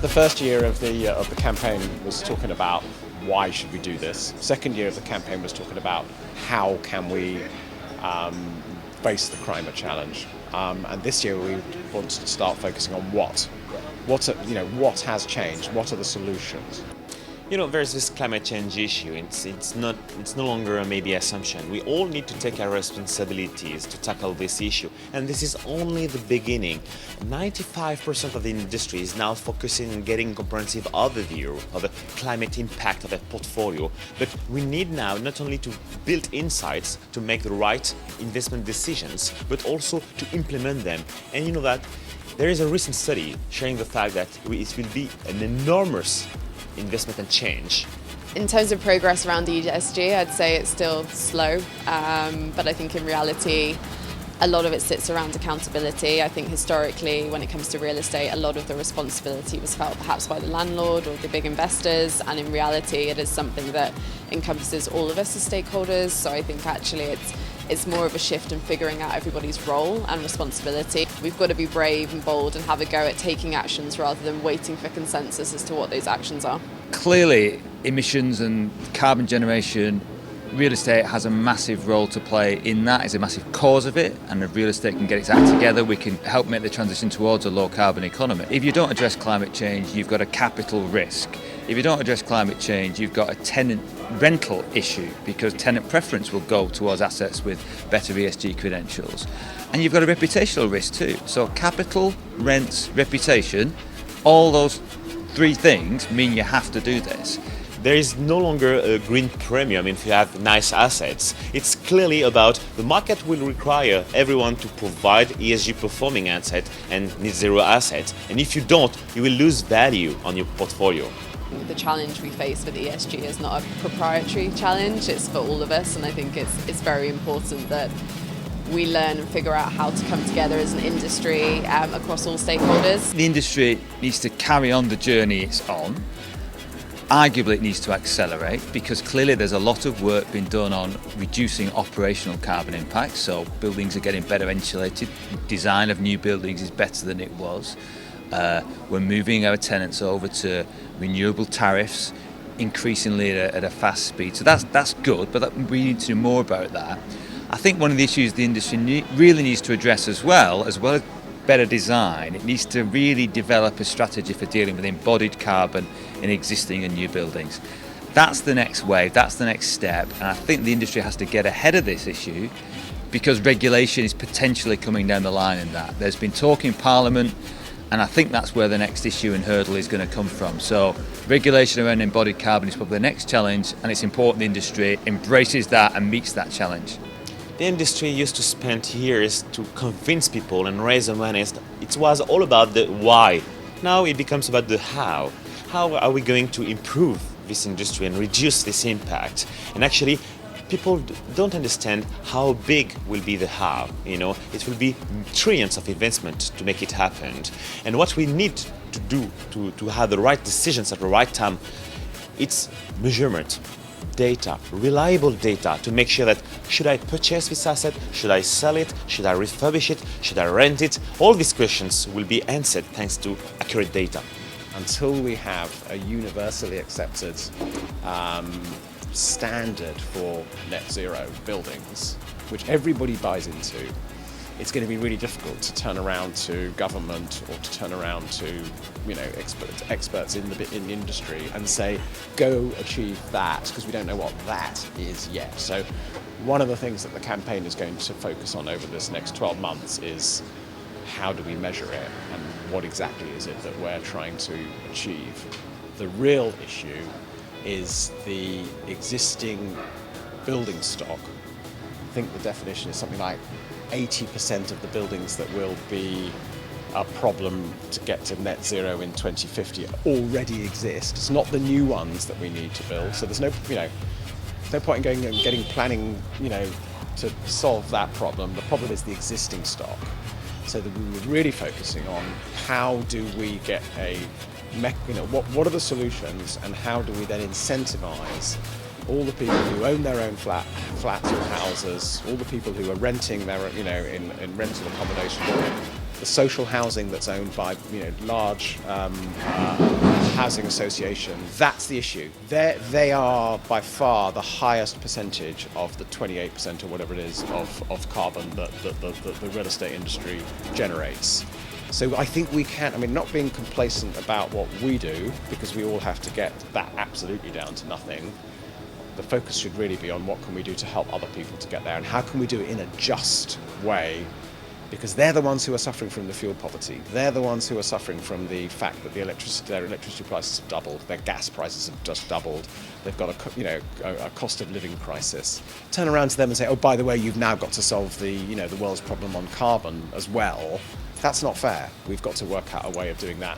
The first year of the campaign was talking about why should we do this. Second year of the campaign was talking about how can we face the climate challenge. And this year we want to start focusing on what has changed. What are the solutions? There's this climate change issue. It's no longer maybe assumption. We all need to take our responsibilities to tackle this issue, and this is only the beginning. 95% of the industry is now focusing on getting a comprehensive overview of the climate impact of a portfolio. But we need now not only to build insights to make the right investment decisions, but also to implement them. And you know that there is a recent study showing the fact that it will be an enormous investment and change. In terms of progress around ESG, I'd say it's still slow, but I think in reality a lot of it sits around accountability. I think historically when it comes to real estate, a lot of the responsibility was felt perhaps by the landlord or the big investors, and in reality it is something that encompasses all of us as stakeholders. So I think actually it's more of a shift in figuring out everybody's role and responsibility. We've got to be brave and bold and have a go at taking actions rather than waiting for consensus as to what those actions are. Clearly, emissions and carbon generation, real estate has a massive role to play in that. It's a massive cause of it, and if real estate can get its act together, we can help make the transition towards a low carbon economy. If you don't address climate change, you've got a capital risk. If you don't address climate change, you've got a tenant rental issue, because tenant preference will go towards assets with better ESG credentials. And you've got a reputational risk too. So capital, rents, reputation, all those three things mean you have to do this. There is no longer a green premium if you have nice assets. It's clearly about the market will require everyone to provide ESG performing assets and net zero assets. And if you don't, you will lose value on your portfolio. The challenge we face with ESG is not a proprietary challenge, it's for all of us, and I think it's very important that we learn and figure out how to come together as an industry across all stakeholders. The industry needs to carry on the journey it's on. Arguably it needs to accelerate, because clearly there's a lot of work being done on reducing operational carbon impact, so buildings are getting better insulated, design of new buildings is better than it was. We're moving our tenants over to renewable tariffs increasingly at a fast speed. So that's good, but we need to do more about that. I think one of the issues the industry really needs to address as well as better design, it needs to really develop a strategy for dealing with embodied carbon in existing and new buildings. That's the next wave, that's the next step, and I think the industry has to get ahead of this issue, because regulation is potentially coming down the line in that. There's been talk in Parliament, and I think that's where the next issue and hurdle is going to come from. So regulation around embodied carbon is probably the next challenge, and it's important the industry embraces that and meets that challenge. The industry used to spend years to convince people and raise awareness. It was all about the why. Now it becomes about the how. How are we going to improve this industry and reduce this impact? And actually, people don't understand how big will be the how. It will be trillions of investment to make it happen. And what we need to do to have the right decisions at the right time, it's measurement, data, reliable data, to make sure that should I purchase this asset, should I sell it, should I refurbish it, should I rent it? All these questions will be answered thanks to accurate data. Until we have a universally accepted standard for net zero buildings, which everybody buys into, it's going to be really difficult to turn around to government or to turn around to experts in the industry and say, go achieve that, because we don't know what that is yet. So one of the things that the campaign is going to focus on over this next 12 months is how do we measure it and what exactly is it that we're trying to achieve. The real issue is the existing building stock. I think the definition is something like 80% of the buildings that will be a problem to get to net zero in 2050 already exist. It's not the new ones that we need to build. So there's no point in going and getting planning, to solve that problem. The problem is the existing stock. So that we were really focusing on how do we get what are the solutions, and how do we then incentivize all the people who own their own flats or houses, all the people who are renting their, in rental accommodation, the social housing that's owned by large housing association. That's the issue. They are by far the highest percentage of the 28% or whatever it is of carbon that the real estate industry generates. So I think we can, not being complacent about what we do, because we all have to get that absolutely down to nothing. The focus should really be on what can we do to help other people to get there, and how can we do it in a just way, because they're the ones who are suffering from the fuel poverty. They're the ones who are suffering from the fact that their electricity prices have doubled, their gas prices have just doubled. They've got a cost of living crisis. Turn around to them and say, oh, by the way, you've now got to solve the world's problem on carbon as well. That's not fair. We've got to work out a way of doing that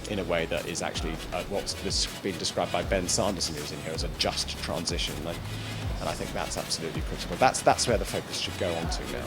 in a way that is actually what's been described by Ben Sanderson, who's in here, as a just transition. And I think that's absolutely critical. That's where the focus should go on to now.